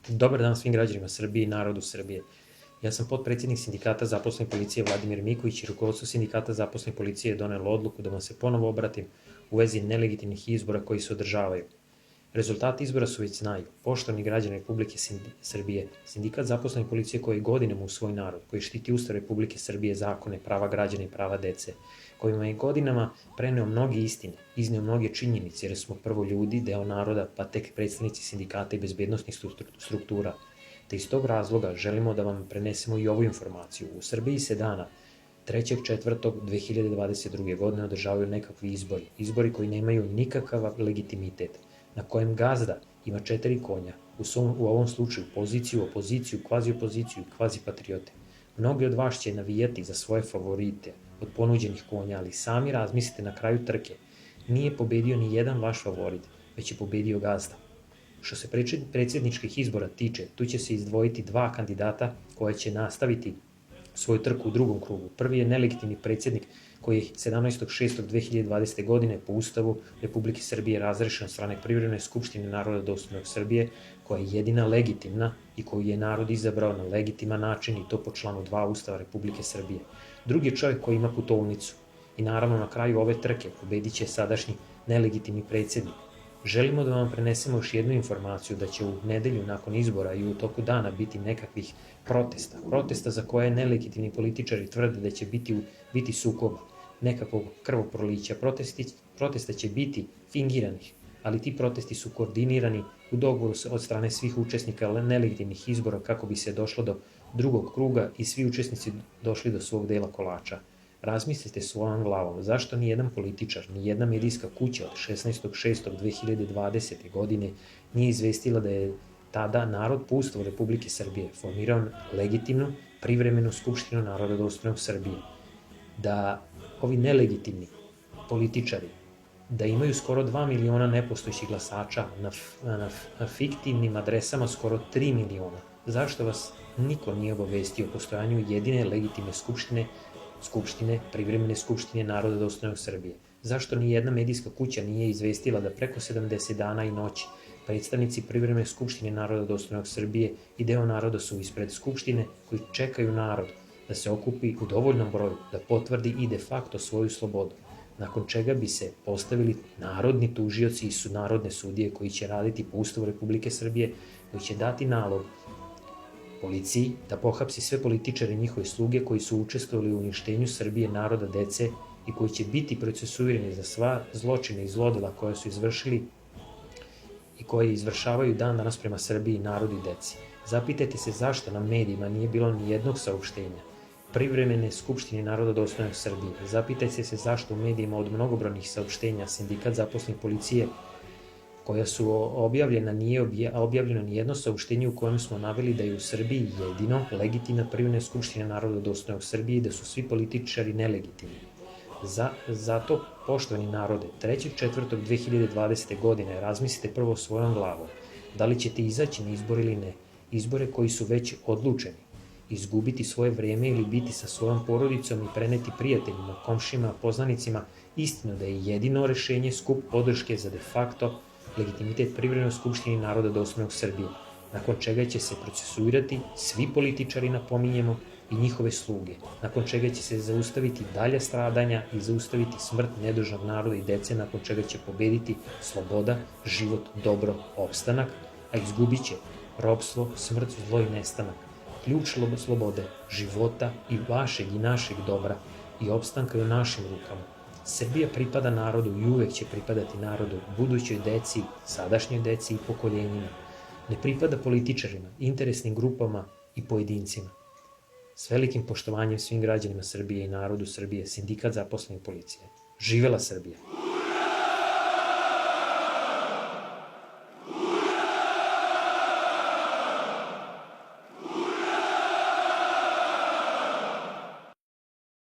Dobar dan svim građanima Srbije i narodu Srbije. Ja sam potpredsjednik Sindikata zaposlenih policije Vladimir Miković i rukovodstvo Sindikata zaposlenih policije je donelo odluku da vam se ponovo obratim u vezi nelegitimnih izbora koji se održavaju. Rezultati izbora su već znaju. Poštovani građani Republike Srbije, Sindikat zaposlenih policije koji godinama u svoj narod, koji štiti Ustav Republike Srbije, zakone, prava građana i prava dece, kojima je godinama preneo mnoge istine, izneo mnoge činjenice jer smo prvo ljudi, deo naroda, pa tek predstavnici sindikata i bezbednostnih struktura. Te iz tog razloga želimo da vam prenesemo i ovu informaciju. U Srbiji se dana 3.4.2022. godine održavaju nekakvi izbori koji nemaju nikakav legitimitet, na kojem gazda ima 4 konja, u ovom slučaju poziciju, opoziciju, kvazi-opoziciju i kvazi-patriote. Mnogi od vas će navijati za svoje favorite od ponuđenih konja, ali sami razmislite na kraju trke. Nije pobedio ni jedan vaš favorit, već je pobedio gazda. Što se predsjedničkih izbora tiče, tu će se izdvojiti 2 kandidata koja će nastaviti svoju trku u drugom krugu. Prvi je nelegitimni predsjednik koji je 17.6.2020. godine po Ustavu Republike Srbije razrešen od strane Privremene skupštine naroda dostojnog Srbije, koja je jedina legitimna i koju je narod izabrao na legitiman način i to po članu 2 Ustava Republike Srbije. Drugi je čovjek koji ima putovnicu i naravno na kraju ove trke pobedit će sadašnji nelegitimni predsjednik. Želimo da vam prenesemo još jednu informaciju da će u nedelju nakon izbora i u toku dana biti nekakvih protesta za koje nelegitimni političari tvrde da će biti sukoba, nekakvog krvoprolića. Protesta će biti fingiranih, ali ti protesti su koordinirani u dogovoru od strane svih učesnika nelegitimnih izbora kako bi se došlo do drugog kruga i svi učesnici došli do svog dela kolača. Razmislite svojom glavom zašto ni jedan političar, ni jedna medijska kuća od 16.6.2020. godine nije izvestila da je tada narod po Ustavu Republike Srbije formirao legitimnu privremenu skupštinu naroda dostojnog Srbije. Da ovi nelegitimni političari da imaju skoro 2 miliona nepostojećih glasača na fiktivnim adresama skoro 3 miliona. Zašto vas niko nije obavestio o postojanju jedine legitimne skupštine, privremene skupštine naroda dostojnog Srbije? Zašto ni jedna medijska kuća nije izvestila da preko 70 dana i noći predstavnici privremene skupštine naroda dostojnog Srbije i deo naroda su ispred skupštine koji čekaju narod da se okupi u dovoljnom broju da potvrdi i de facto svoju slobodu, nakon čega bi se postavili narodni tužioci i narodne sudije koji će raditi po Ustavu Republike Srbije, koji će dati nalog policiji da pohapsi sve političare i njihove sluge koji su učestvovali u uništenju Srbije, naroda, dece i koji će biti procesuirani za sva zločine i zlodela koje su izvršili i koje izvršavaju dan danas prema Srbiji, narodu i deci. Zapitajte se zašto na medijima nije bilo ni jednog saopštenja Privremene skupštine naroda dostojnog Srbije. Zapitajte se zašto u medijima od mnogobrojnih saopštenja Sindikat zaposlenih policije koja su objavljena nije objavljeno ni jedno saopštenje u kojem smo naveli da je u Srbiji jedino legitimna privremena skupština naroda dostojnog Srbije i da su svi političari nelegitimni. Zato, poštovani narode, 3.4.2020. godine razmislite prvo svojom glavom da li ćete izaći na izbor ili ne, izbore koji su već odlučeni, izgubiti svoje vreme ili biti sa svojom porodicom i preneti prijateljima, komšima, poznanicima istinu da je jedino rešenje skup podrške za de facto legitimitet privremene skupštine naroda dostojnog Srbije, nakon čega će se procesuirati svi političari, napominjemo, i njihove sluge, nakon čega će se zaustaviti dalja stradanja i zaustaviti smrt nedužnog naroda i dece, nakon čega će pobediti sloboda, život, dobro, opstanak, a izgubit će ropstvo, smrt, zlo i nestanak. Ključ slobode, života i vašeg i našeg dobra i opstanka je u našim rukama. Srbija pripada narodu i uvek će pripadati narodu, budućoj deci, sadašnjoj deci i pokoljenjima. Ne pripada političarima, interesnim grupama i pojedincima. S velikim poštovanjem svim građanima Srbije i narodu Srbije, Sindikat zaposlenih policije. Živela Srbija!